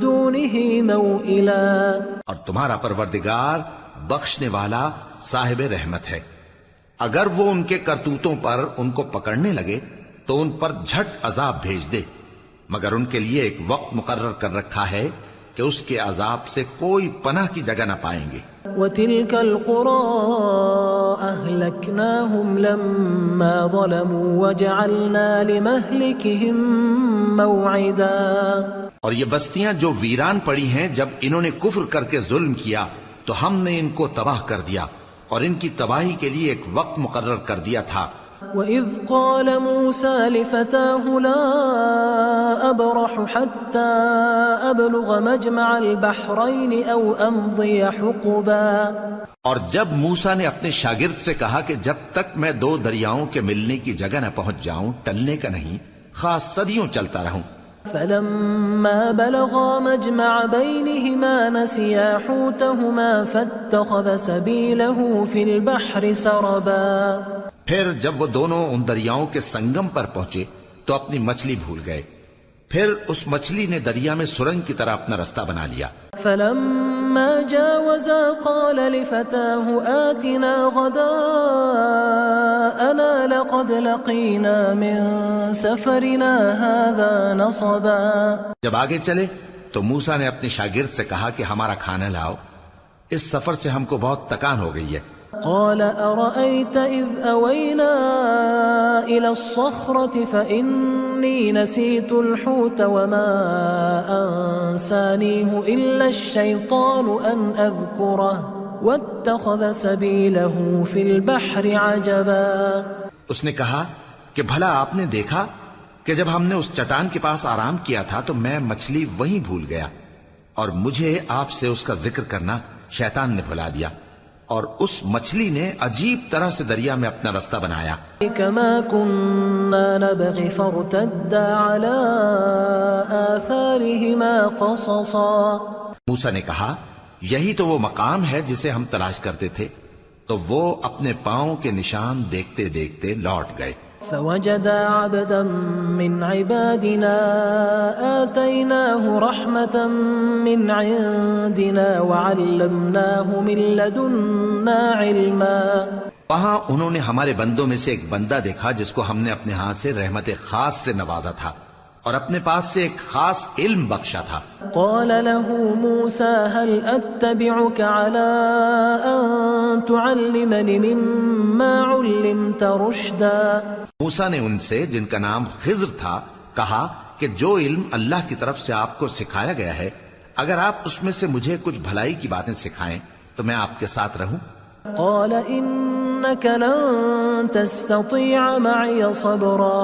دُونِهِ مَوْئِلًا۔ اور تمہارا پروردگار بخشنے والا صاحب رحمت ہے۔ اگر وہ ان کے کرتوتوں پر ان کو پکڑنے لگے تو ان پر جھٹ عذاب بھیج دے، مگر ان کے لیے ایک وقت مقرر کر رکھا ہے کہ اس کے عذاب سے کوئی پناہ کی جگہ نہ پائیں گے۔ وَتِلْكَ الْقُرَىٰ أَهْلَكْنَاهُمْ لَمَّا ظَلَمُوا وَجَعَلْنَا لِمَهْلِكِهِمْ مَوْعِدًا، اور یہ بستیاں جو ویران پڑی ہیں جب انہوں نے کفر کر کے ظلم کیا تو ہم نے ان کو تباہ کر دیا اور ان کی تباہی کے لیے ایک وقت مقرر کر دیا تھا۔ وَإِذْ قَالَ مُوسَىٰ لِفَتَاهُ لَا أَبْرَحُ حَتَّىٰ أَبْلُغَ مَجْمَعَ الْبَحْرَيْنِ أَوْ أَمْضِيَ حُقُبًا، اور جب موسیٰ نے اپنے شاگرد سے کہا کہ جب تک میں دو دریاؤں کے ملنے کی جگہ نہ پہنچ جاؤں ٹلنے کا نہیں، خاص صدیوں چلتا رہوں۔ فَلَمَّا بَلَغَا مَجْمَعَ بَيْنِهِمَا نَسِيَا حُوتَهُمَا فَاتَّخَذَ سَبِيلَهُ فِي الْبَحْرِ سَرَبًا، پھر جب وہ دونوں ان دریاؤں کے سنگم پر پہنچے تو اپنی مچھلی بھول گئے، پھر اس مچھلی نے دریا میں سرنگ کی طرح اپنا رستہ بنا لیا۔ فَلَمَّا جَاوَزَا قَالَ لِفَتَاهُ آتِنَا غَدَاءَنَا لَقَدْ لَقِينَا مِن سَفَرِنَا هَٰذَا نَصَبًا، جب آگے چلے تو موسیٰ نے اپنے شاگرد سے کہا کہ ہمارا کھانا لاؤ، اس سفر سے ہم کو بہت تکان ہو گئی ہے۔ قال أرأيت إذ أوينا إلى الصخرة فإني نسيت الحوت وما أنسانيه إلا الشيطان أن أذكره واتخذ سبيله في البحر عجبا، اس نے کہا کہ بھلا آپ نے دیکھا کہ جب ہم نے اس چٹان کے پاس آرام کیا تھا تو میں مچھلی وہیں بھول گیا اور مجھے آپ سے اس کا ذکر کرنا شیطان نے بھلا دیا، اور اس مچھلی نے عجیب طرح سے دریا میں اپنا رستہ بنایا۔ كما كنا نبغي فارتدا على آثارهما قصصا، موسیٰ نے کہا یہی تو وہ مقام ہے جسے ہم تلاش کرتے تھے، تو وہ اپنے پاؤں کے نشان دیکھتے دیکھتے لوٹ گئے۔ فوجدا عبدا من عبادنا آتيناه رحمة من عندنا وعلمناه من لدنا علما، وہاں انہوں نے ہمارے بندوں میں سے ایک بندہ دیکھا جس کو ہم نے اپنے ہاں سے رحمت خاص سے نوازا تھا اور اپنے پاس سے ایک خاص علم بخشا تھا۔ قال له موسى هل أتبعك على أن تعلمني مما علمت رشدا، موسیٰ نے ان سے جن کا نام خضر تھا کہا کہ جو علم اللہ کی طرف سے آپ کو سکھایا گیا ہے اگر آپ اس میں سے مجھے کچھ بھلائی کی باتیں سکھائیں تو میں آپ کے ساتھ رہوں۔ قال إنك لن تستطيع معي صبرا،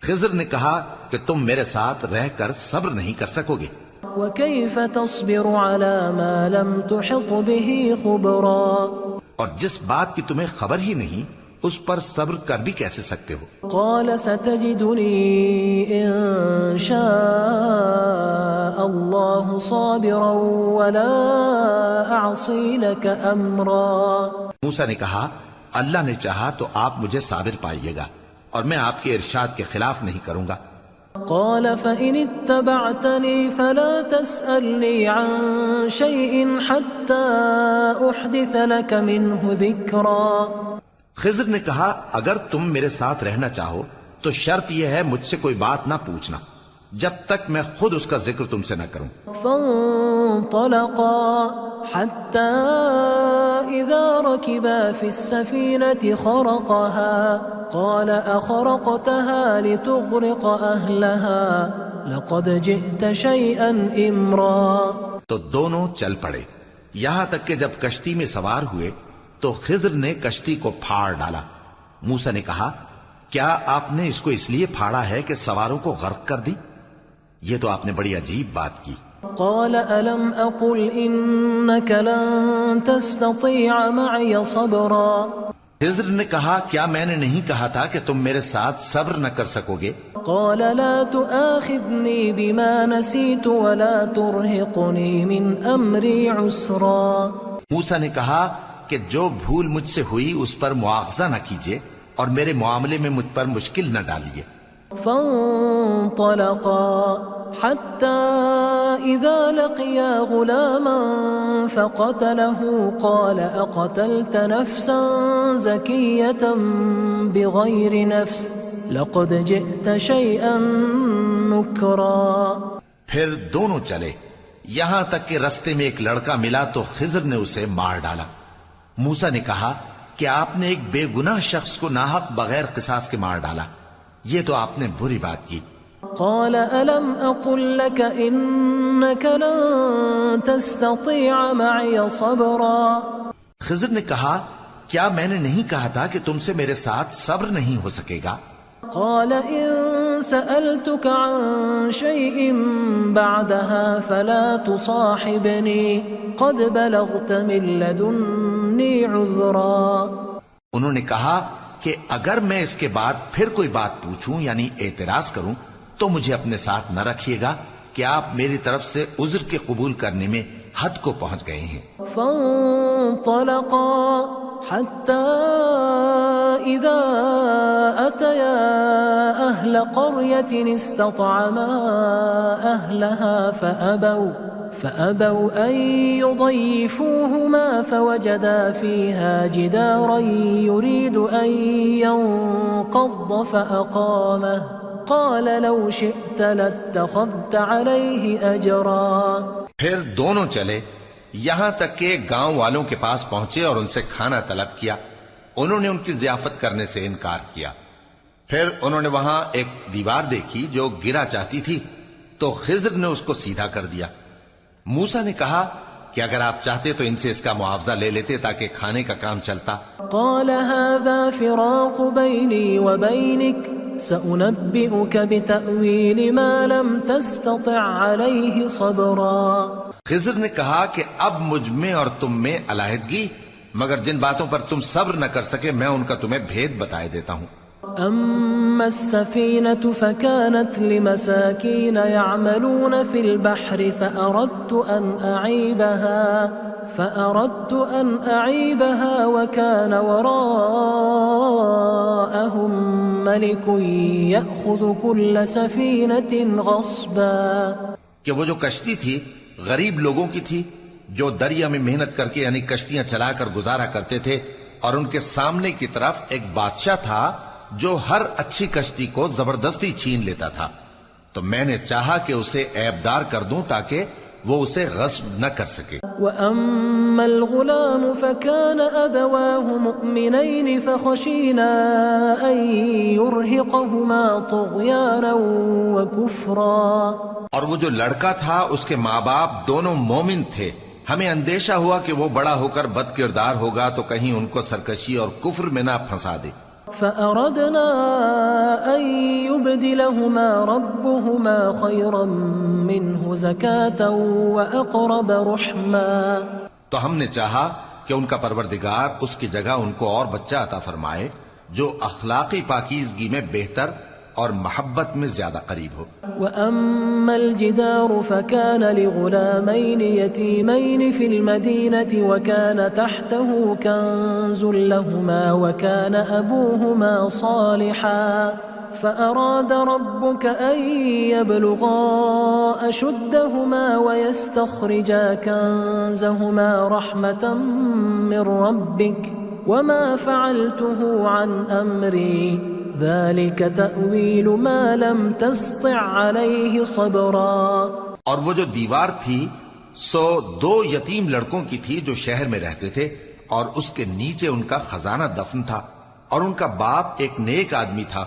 خضر نے کہا کہ تم میرے ساتھ رہ کر صبر نہیں کر سکو گے۔ وكيف تصبر على ما لم تحط به خبرا، اور جس بات کی تمہیں خبر ہی نہیں اس پر صبر کر بھی کیسے سکتے ہو؟ قال ستجدني إن شاء الله صابرا ولا أعصي لك أمرا، موسیٰ نے کہا اللہ نے چاہا تو آپ مجھے صابر پائیے گا اور میں آپ کے ارشاد کے خلاف نہیں کروں گا۔ قال فإن اتبعتني فلا تسألني عن شيء حتى أحدث لك منه ذكرا، خضر نے کہا اگر تم میرے ساتھ رہنا چاہو تو شرط یہ ہے مجھ سے کوئی بات نہ پوچھنا جب تک میں خود اس کا ذکر تم سے نہ کروں۔ فانطلقا حتى إذا ركبا في السفينة خرقها قال أخرقتها لتغرق أهلها لقد جئت شيئا إمرا، تو دونوں چل پڑے یہاں تک کہ جب کشتی میں سوار ہوئے تو خضر نے کشتی کو پھاڑ ڈالا۔ موسیٰ نے کہا کیا آپ نے اس کو اس لیے پھاڑا ہے کہ سواروں کو غرق کر دی؟ یہ تو آپ نے بڑی عجیب بات کی۔ قال ألم أقل إنك لن تستطيع معي صبرا، خضر نے کہا کیا میں نے نہیں کہا تھا کہ تم میرے ساتھ صبر نہ کر سکو گے؟ قال لا تؤاخذني بما نسيت ولا ترهقني من أمري عسرا، موسیٰ نے کہا کہ جو بھول مجھ سے ہوئی اس پر مواخذہ نہ کیجیے اور میرے معاملے میں مجھ پر مشکل نہ ڈالیے۔ فانطلقا حتى إذا لقيا غلاما فقتله قال أقتلت نفسا زكية بغير نفس لقد جئت شيئا نكرا. پھر دونوں چلے یہاں تک کہ رستے میں ایک لڑکا ملا تو خضر نے اسے مار ڈالا. موسیٰ نے کہا کہ آپ نے ایک بے گناہ شخص کو ناحق بغیر قصاص کے مار ڈالا، یہ تو آپ نے بری بات کی. قال ألم أقل لك إنك لن تستطيع معي صبرا. خضر نے کہا کیا میں نے نہیں کہا تھا کہ تم سے میرے ساتھ صبر نہیں ہو سکے گا؟ قال إن سألتك عن شيء بعدها فلا تصاحبني قد بلغت من لدني عذرا. انہوں نے کہا کہ اگر میں اس کے بعد پھر کوئی بات پوچھوں یعنی اعتراض کروں تو مجھے اپنے ساتھ نہ رکھیے گا کہ آپ میری طرف سے عذر کے قبول کرنے میں حد کو پہنچ گئے ہیں. فانطلقا حتى إذا أتيا أهل قرية استطعما أهلها فأبوا أن يضيفوهما فوجدا فيها جدارا يريد أن ينقض فأقامه قال لو شئت لاتخذت عليه أجرا. پھر دونوں چلے یہاں تک کہ گاؤں والوں کے پاس پہنچے اور ان سے کھانا طلب کیا. انہوں نے ان کی ضیافت کرنے سے انکار کیا. پھر انہوں نے وہاں ایک دیوار دیکھی جو گرا چاہتی تھی تو خضر نے اس کو سیدھا کر دیا. موسیٰ نے کہا کہ اگر آپ چاہتے تو ان سے اس کا معاوضہ لے لیتے تاکہ کھانے کا کام چلتا. قال هذا فراق بيني وبينك سأنبئك بتأويل ما لم تستطع عليه صبرا. خضر نے کہا کہ اب مجھ میں اور تم میں علیحدگی، مگر جن باتوں پر تم صبر نہ کر سکے میں ان کا تمہیں بھید بتائے دیتا ہوں. أما السفينة فكانت لمساكين يعملون في البحر فأردت أن أعيبها وكان وراءهم ملك يأخذ كل سفينة غصبا. کہ وہ جو کشتی تھی غریب لوگوں کی تھی جو دریا میں محنت کر کے یعنی کشتیاں چلا کر گزارا کرتے تھے، اور ان کے سامنے کی طرف ایک بادشاہ تھا جو ہر اچھی کشتی کو زبردستی چھین لیتا تھا. تو میں نے چاہا کہ اسے عیبدار کر دوں تاکہ وہ اسے غصب نہ کر سکے. وَأَمَّا الْغُلَامُ فَكَانَ أَبَوَاهُ مُؤْمِنَيْنِ فَخَشِينَا أَن يُرْهِقَهُمَا طُغْيَانًا وَكُفْرًا. اور وہ جو لڑکا تھا اس کے ماں باپ دونوں مومن تھے، ہمیں اندیشہ ہوا کہ وہ بڑا ہو کر بد کردار ہوگا تو کہیں ان کو سرکشی اور کفر میں نہ پھنسا دے. فأردنا أن يبدلهما ربهما خيرا منه زكاة وأقرب رحما. تو ہم نے چاہا کہ ان کا پروردگار اس کی جگہ ان کو اور بچہ عطا فرمائے جو اخلاقی پاکیزگی میں بہتر اور محبت میں زیادہ قریب ہو. وَأَمَّا الْجِدَارُ فَكَانَ لِغُلَامَيْنِ يَتِيمَيْنِ فِي الْمَدِينَةِ وَكَانَ تَحْتَهُ كَنْزٌ لَهُمَا وَكَانَ أَبُوهُمَا صَالِحًا فَأَرَادَ رَبُّكَ أَنْ يَبْلُغَا أَشُدَّهُمَا وَيَسْتَخْرِجَا كَنْزَهُمَا رَحْمَةً مِّن رَبِّكَ وَمَا فَعَلْتُهُ عَنْ أَمْرِي ذَلِكَ تَأْوِيلُ مَا لَمْ تَسْطِعْ عَلَيْهِ صَبْرًا. اور وہ جو دیوار تھی سو دو یتیم لڑکوں کی تھی جو شہر میں رہتے تھے، اور اس کے نیچے ان کا خزانہ دفن تھا، اور ان کا باپ ایک نیک آدمی تھا.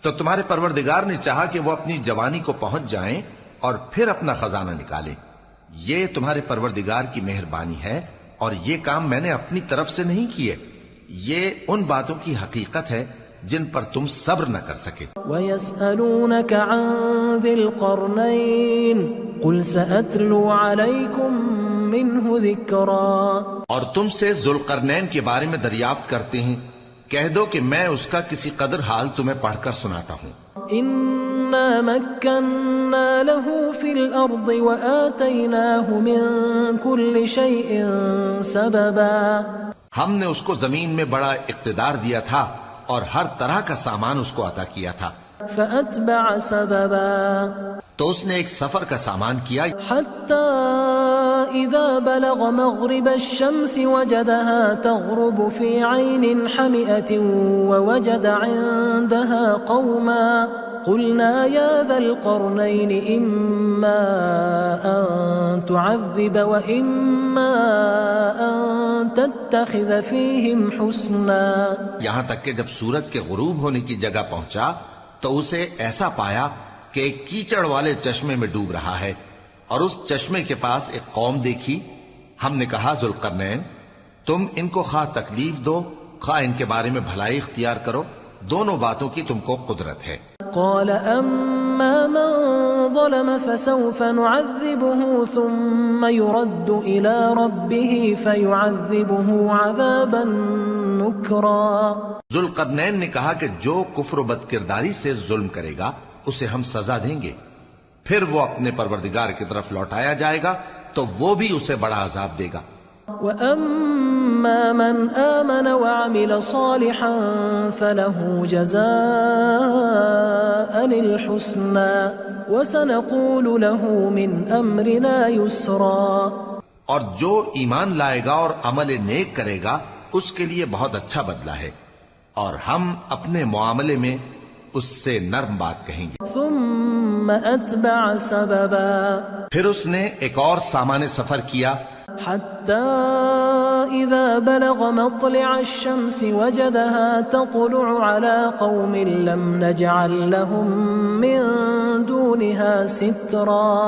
تو تمہارے پروردگار نے چاہا کہ وہ اپنی جوانی کو پہنچ جائیں اور پھر اپنا خزانہ نکالیں. یہ تمہارے پروردگار کی مہربانی ہے اور یہ کام میں نے اپنی طرف سے نہیں کیے. یہ ان باتوں کی حقیقت ہے جن پر تم صبر نہ کر سکے. وَيَسْأَلُونَكَ عَنْ ذِي الْقَرْنَيْنِ قُلْ سَأَتْلُو عَلَيْكُمْ مِنْهُ ذِكْرًا. اور تم سے ذوالقرنین کے بارے میں دریافت کرتے ہیں، کہہ دو کہ میں اس کا کسی قدر حال تمہیں پڑھ کر سناتا ہوں. إِنَّا مَكَّنَّا لَهُ فِي الْأَرْضِ وَآتَيْنَاهُ مِنْ كُلِّ شَيْءٍ سَبَبًا. ہم نے اس کو زمین میں بڑا اقتدار دیا تھا اور ہر طرح کا سامان اس کو عطا کیا تھا. فأتبع سببا تو اس نے ایک سفر کا سامان کیا حتى إذا بلغ مغرب الشمس وجدها تغرب في عين حمئة ووجد عندها قوما قلنا يا ذا القرنين إما أن تعذب وإما أن تتخذ فيهم حسنا. یہاں تک کہ جب سورج کے غروب ہونے کی جگہ پہنچا تو اسے ایسا پایا کہ ایک کیچڑ والے چشمے میں ڈوب رہا ہے اور اس چشمے کے پاس ایک قوم دیکھی. ہم نے کہا ذوالقرنین تم ان کو خواہ تکلیف دو خواہ ان کے بارے میں بھلائی اختیار کرو، دونوں باتوں کی تم کو قدرت ہے. قال أما من ظلم فسوف نعذبه ثم يرد إلى ربه فيعذبه عذابا نكرا. ذوالقرنین نے کہا کہ جو کفر و بد کرداری سے ظلم کرے گا اسے ہم سزا دیں گے، پھر وہ اپنے پروردگار کی طرف لوٹایا جائے گا تو وہ بھی اسے بڑا عذاب دے گا. وَأَمَّا مَنْ آمَنَ وَعَمِلَ صَالِحًا فَلَهُ جَزَاءً الْحُسْنَى وَسَنَقُولُ لَهُ مِنْ أَمْرِنَا يُسْرًا. اور جو ایمان لائے گا اور عمل نیک کرے گا اس کے لیے بہت اچھا بدلہ ہے، اور ہم اپنے معاملے میں اس سے نرم بات کہیں گے. ثم اتبع سببا پھر اس نے ایک اور سامان سفر کیا حتى اذا بلغ مطلع الشمس وجدها تطلع على قوم لم نجعل لهم من دونها سترا.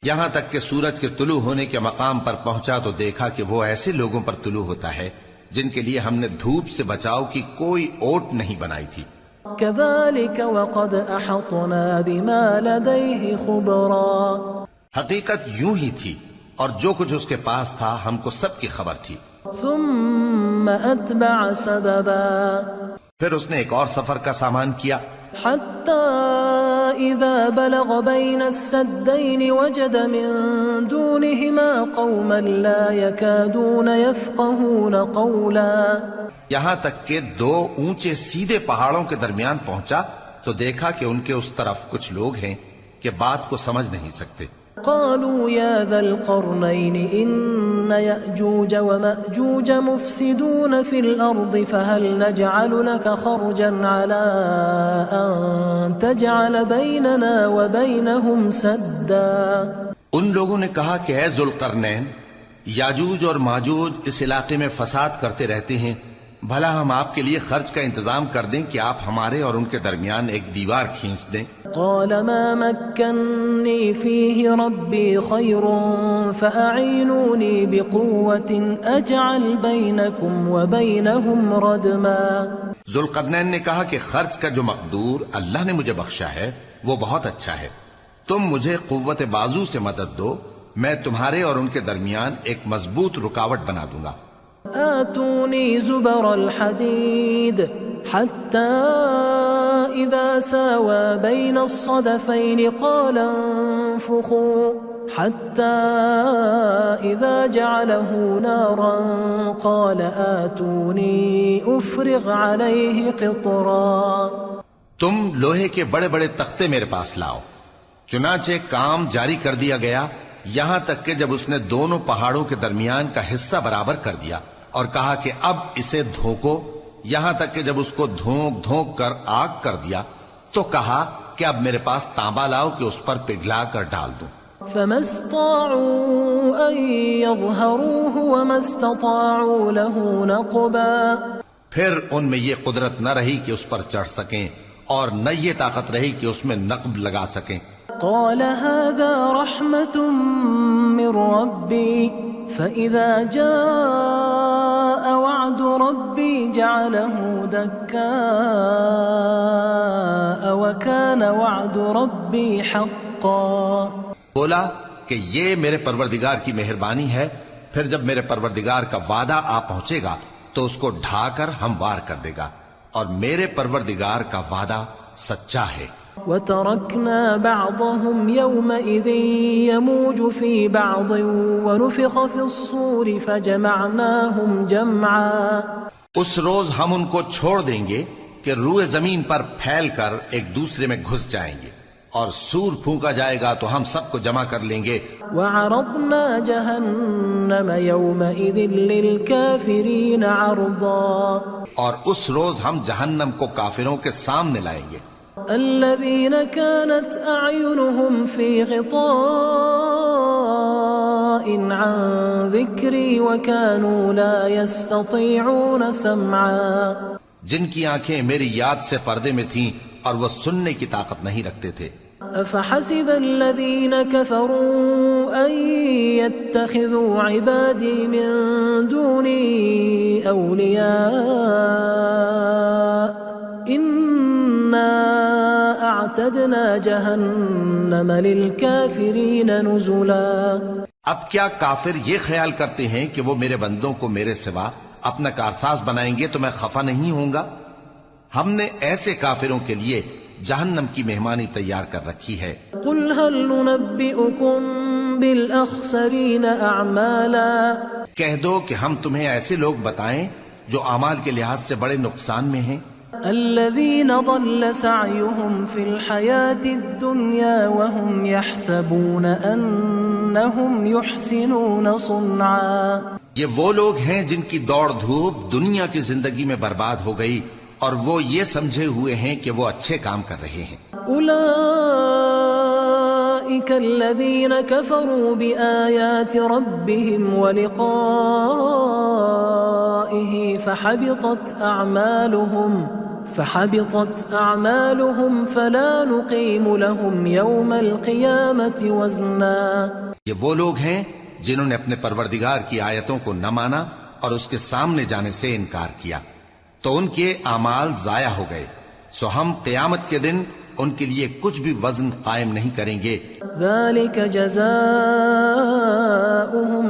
یہاں تک کہ سورج کے طلوع ہونے کے مقام پر پہنچا تو دیکھا کہ وہ ایسے لوگوں پر طلوع ہوتا ہے جن کے لیے ہم نے دھوپ سے بچاؤ کی کوئی اوٹ نہیں بنائی تھی. كذلك وقد احطنا بما لديه خبرا. حقیقت یوں ہی تھی اور جو کچھ اس کے پاس تھا ہم کو سب کی خبر تھی. ثم اتبع سببا پھر اس نے ایک اور سفر کا سامان کیا حتى اذا بلغ بين السدين وجد من دونهما قوما لا يكادون يفقهون قولا. یہاں تک کہ دو اونچے سیدھے پہاڑوں کے درمیان پہنچا تو دیکھا کہ ان کے اس طرف کچھ لوگ ہیں کہ بات کو سمجھ نہیں سکتے. قالوا يا ذا القرنين إن يأجوج ومأجوج مفسدون في الأرض فهل نجعل لك خرجا على أن تجعل بيننا وبينهم سدا. ان لوگوں نے کہا کہ اے ذوالقرنین یاجوج اور ماجوج اس علاقے میں فساد کرتے رہتے ہیں، بھلا ہم آپ کے لیے خرچ کا انتظام کر دیں کہ آپ ہمارے اور ان کے درمیان ایک دیوار کھینچ دیں. قال ما مكنني فيه ربي خير فأعينوني بقوة أجعل بينكم وبينهم ردما. ذوالقرنین نے کہا کہ خرچ کا جو مقدور اللہ نے مجھے بخشا ہے وہ بہت اچھا ہے، تم مجھے قوت بازو سے مدد دو، میں تمہارے اور ان کے درمیان ایک مضبوط رکاوٹ بنا دوں گا. آتوني زبر الحديد حتى إذا ساوى بين الصدفين قال انفخوا حتى إذا جعله نارا قال آتوني أفرغ عليه قطرا. تم لوہے کے بڑے بڑے تختے میرے پاس لاؤ. چنانچہ کام جاری کر دیا گیا یہاں تک کہ جب اس نے دونوں پہاڑوں کے درمیان کا حصہ برابر کر دیا اور کہا کہ اب اسے دھوکو، یہاں تک کہ جب اس کو دھونک دھونک کر آگ کر دیا تو کہا کہ اب میرے پاس تانبا لاؤ کہ اس پر پگھلا کر ڈال دوں. فما استطاعوا ان يظهروه وما استطاعوا له نقبا. پھر ان میں یہ قدرت نہ رہی کہ اس پر چڑھ سکیں اور نہ یہ طاقت رہی کہ اس میں نقب لگا سکیں. قال هذا رحمة من ربي فإذا جاء وعد ربي جعله دكاء وكان وعد ربي حقا. بولا کہ یہ میرے پروردگار کی مہربانی ہے، پھر جب میرے پروردگار کا وعدہ آ پہنچے گا تو اس کو ڈھا کر ہموار کر دے گا، اور میرے پروردگار کا وعدہ سچا ہے. وَتَرَكْنَا بَعْضَهُمْ يَوْمَئِذٍ يَمُوجُ فِي بَعْضٍ وَنُفِخَ فِي الصُّورِ فَجَمَعْنَاهُمْ جَمْعًا. اس روز ہم ان کو چھوڑ دیں گے کہ کہ روئے زمین پر پھیل کر ایک دوسرے میں گھس جائیں گے، اور سور پھونکا جائے گا تو ہم سب کو جمع کر لیں گے۔ وعرضنا جہنم یومئذ للکافرین عرضا، اور اس روز ہم جہنم کو کافروں کے سامنے لائیں گے۔ الذین كانت اعینہم فی غطاء عن ذکری وكانوا لا يستطيعون سمعا، جن کی آنکھیں میری یاد سے پردے میں تھیں اور وہ سننے کی طاقت نہیں رکھتے تھے۔ افحسب الذین كفروا ان يتخذوا عبادی من دونی اولیاء انا اعتدنا جہنم للکافرین نزلا۔ اب کیا کافر یہ خیال کرتے ہیں کہ وہ میرے بندوں کو میرے سوا اپنا کارساز بنائیں گے تو میں خفا نہیں ہوں گا؟ ہم نے ایسے کافروں کے لیے جہنم کی مہمانی تیار کر رکھی ہے۔ قل هل ننبئكم بالاخسرین اعمالا، کہہ دو کہ ہم تمہیں ایسے لوگ بتائیں جو اعمال کے لحاظ سے بڑے نقصان میں ہیں۔ الذین ضل سعیهم فی الحیاة الدنیا وهم يحسبون انهم يحسنون صنعا، یہ وہ لوگ ہیں جن کی دوڑ دھوپ دنیا کی زندگی میں برباد ہو گئی اور وہ یہ سمجھے ہوئے ہیں کہ وہ اچھے کام کر رہے ہیں۔ اولئک الذین کفروا بآیات ربهم ولقائه فحبطت اعمالهم فلا نقیم لهم یوم القیامة وزنا۔ یہ وہ لوگ ہیں جنہوں نے اپنے پروردگار کی آیتوں کو نہ مانا اور اس کے سامنے جانے سے انکار کیا، تو ان کے اعمال ضائع ہو گئے، سو ہم قیامت کے دن ان کے لیے کچھ بھی وزن قائم نہیں کریں گے۔ ذلك جزاؤهم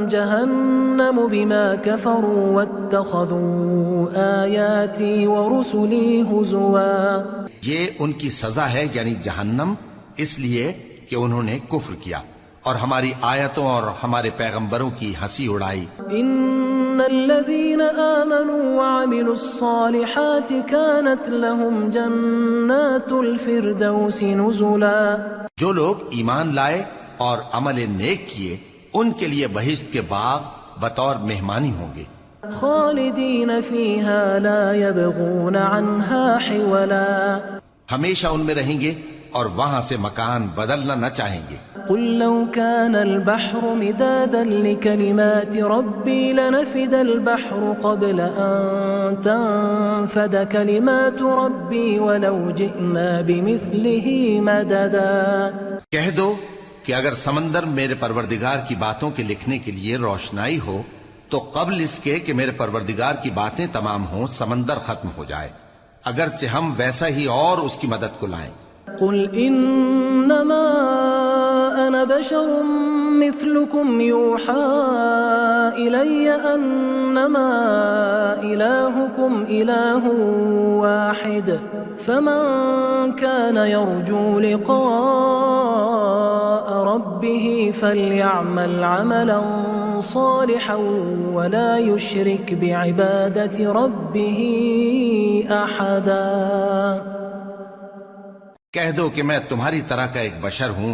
جہنم بما كفروا واتخذوا آیاتی ورسلی ہزوا، یہ ان کی سزا ہے یعنی جہنم، اس لیے کہ انہوں نے کفر کیا اور ہماری آیتوں اور ہمارے پیغمبروں کی ہنسی اڑائی۔ ان الذين آمنوا وعملوا الصالحات كانت لهم جنات الفردوس نزلا، جو لوگ ایمان لائے اور عمل نیک کیے ان کے لیے بہشت کے باغ بطور مہمانی ہوں گے، خالدین فیہا لا یبغون عنہا حولا، ہمیشہ ان میں رہیں گے اور وہاں سے مکان بدلنا نہ چاہیں گے۔ قل لو كان البحر مدادا لكلمات ربي لنفد البحر قبل أن تنفد كلمات ربي ولو جئنا بمثله مددا۔ کہہ دو کہ اگر سمندر میرے پروردگار کی باتوں کے لکھنے کے لیے روشنائی ہو تو قبل اس کے کہ میرے پروردگار کی باتیں تمام ہوں سمندر ختم ہو جائے، اگرچہ ہم ویسا ہی اور اس کی مدد کو لائیں۔ قل انما انا بشر مثلكم يوحى الي انما الهكم اله واحد فمن كان يرجو لقاء ربه فليعمل عملا صالحا ولا يشرك بعبادة ربه احدا۔ کہہ دو کہ میں تمہاری طرح کا ایک بشر ہوں،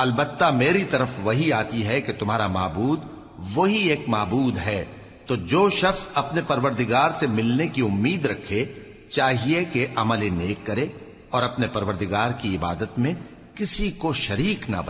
البتہ میری طرف وہی آتی ہے کہ تمہارا معبود وہی ایک معبود ہے، تو جو شخص اپنے پروردگار سے ملنے کی امید رکھے چاہیے کہ عمل نیک کرے اور اپنے پروردگار کی عبادت میں کسی کو شریک نہ بنائے۔